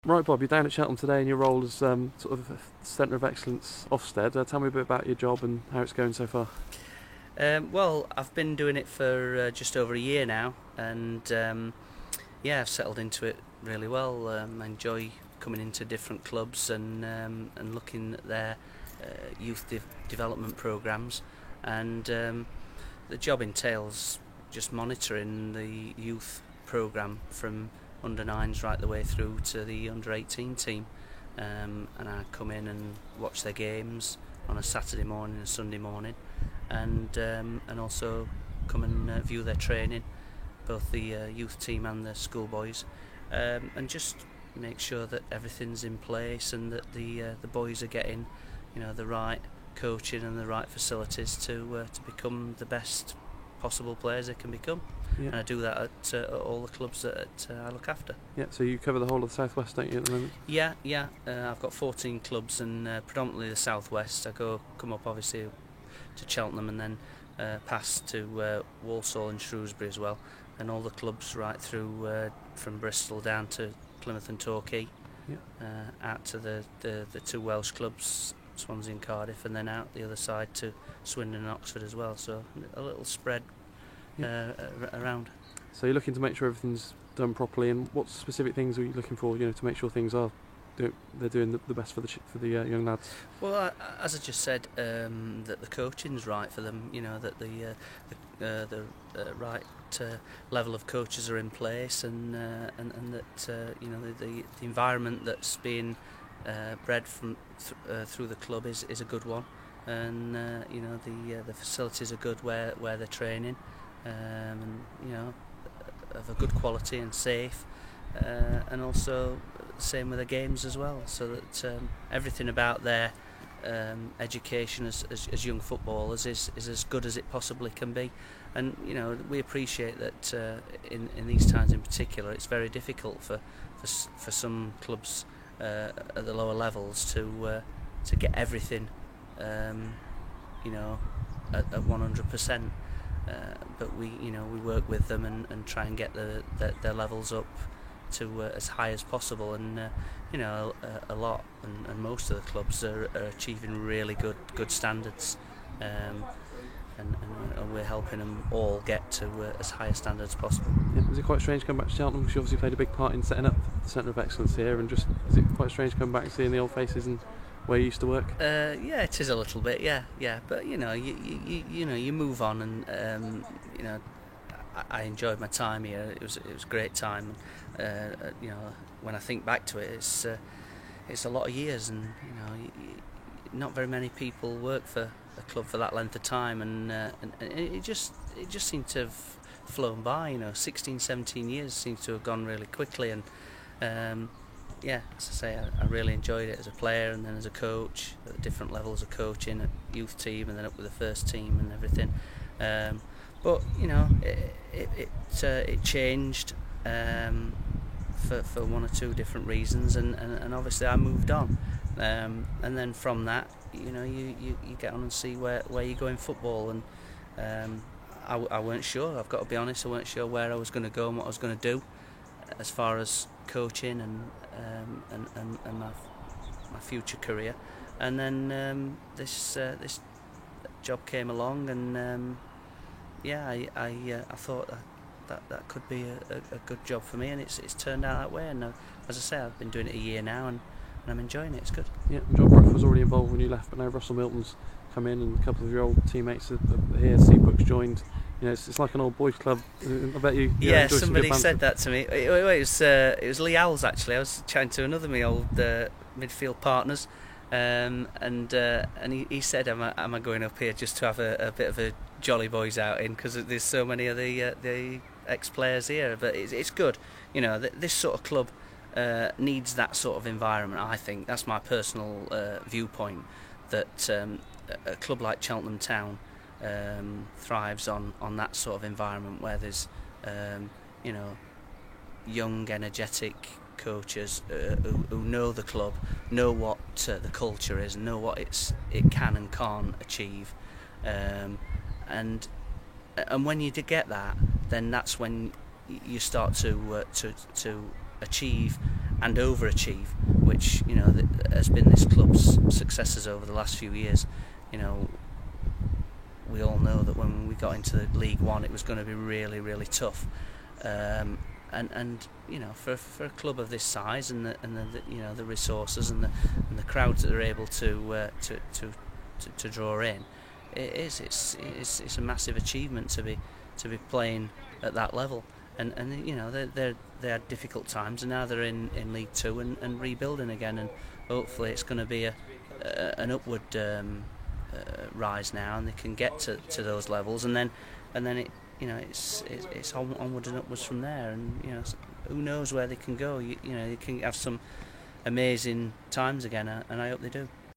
Right, Bob, you're down at Cheltenham today in your role as sort of Centre of Excellence Ofsted. Tell me a bit about your job and how it's going so far. Well, I've been doing it for just over a year now, and yeah, I've settled into it really well. I enjoy coming into different clubs and looking at their youth development programmes, and the job entails just monitoring the youth programme from under nines right the way through to the under 18 team, and I come in and watch their games on a Saturday morning and Sunday morning, and also come and view their training, both the youth team and the schoolboys, and just make sure that everything's in place and that the boys are getting, the right coaching and the right facilities to become the best possible players they can become. Yeah. And I do that at all the clubs that I look after. Yeah, so you cover the whole of the southwest, don't you, at the moment? Yeah. I've got 14 clubs, and predominantly the southwest. I come up obviously to Cheltenham and then pass to Walsall and Shrewsbury as well, and all the clubs right through from Bristol down to Plymouth and Torquay, out to the two Welsh clubs, Swansea and Cardiff, and then out the other side to Swindon and Oxford as well. So a little spread around. So you're looking to make sure everything's done properly, and what specific things are you looking for, to make sure things are they're doing the best for the young lads? Well, as I just said, that the coaching's right for them. That the right level of coaches are in place, and that the environment that's being bred from through the club is a good one, and the facilities are good where they're training, and of a good quality and safe, and also same with the games as well, so that everything about their education as young footballers is as good as it possibly can be. And we appreciate that in these times in particular, it's very difficult for some clubs at the lower levels to get everything at 100%. But we work with them and try and get their levels up to as high as possible, and a lot and most of the clubs are achieving really good standards, and we're helping them all get to as high a standard as possible. Yeah, was it quite strange coming back to Cheltenham, because you obviously played a big part in setting up the Centre of Excellence here, and just is it quite strange coming back and seeing the old faces and where you used to work? Yeah, it is a little bit, yeah. But you move on, and I enjoyed my time here. It was a great time. When I think back to it, it's a lot of years, and not very many people work for a club for that length of time, and it just seemed to have flown by. 16, 17 years seems to have gone really quickly, and as I say, I really enjoyed it as a player, and then as a coach at different levels of coaching, at youth team, and then up with the first team and everything. But it changed for one or two different reasons, and obviously I moved on, and then from that, you get on and see where you go in football, and I weren't sure. I've got to be honest, I weren't sure where I was going to go and what I was going to do as far as coaching and my future career, and then this job came along, and I thought that could be a good job for me, and it's turned out that way. And as I say, I've been doing it a year now, and I'm enjoying it. It's good. Yeah, John Brook was already involved when you left, but now Russell Milton's come in, and a couple of your old teammates are here. Seabrook's joined. It's like an old boys' club. I bet you. Yeah, somebody said that to me. It was Lee Owls, actually. I was chatting to another of my old midfield partners, and he said, "Am I going up here just to have a bit of a jolly boys outing, because there's so many of the ex-players here?" But it's good. This sort of club needs that sort of environment. I think that's my personal viewpoint. That a club like Cheltenham Town thrives on that sort of environment where there's young, energetic coaches who know the club, know what the culture is, know what it can and can't achieve, and when you get that, then that's when you start to achieve and overachieve, which has been this club's successes over the last few years. We all know that when we got into League One, it was going to be really, really tough. And for a club of this size and the resources and the crowds that they're able to draw in, it's a massive achievement to be playing at that level. And they had difficult times, and now they're in League Two and rebuilding again, and hopefully it's going to be an upward rise now, and they can get to those levels, and then it's onwards and upwards from there, and who knows where they can go. You can have some amazing times again, and I hope they do.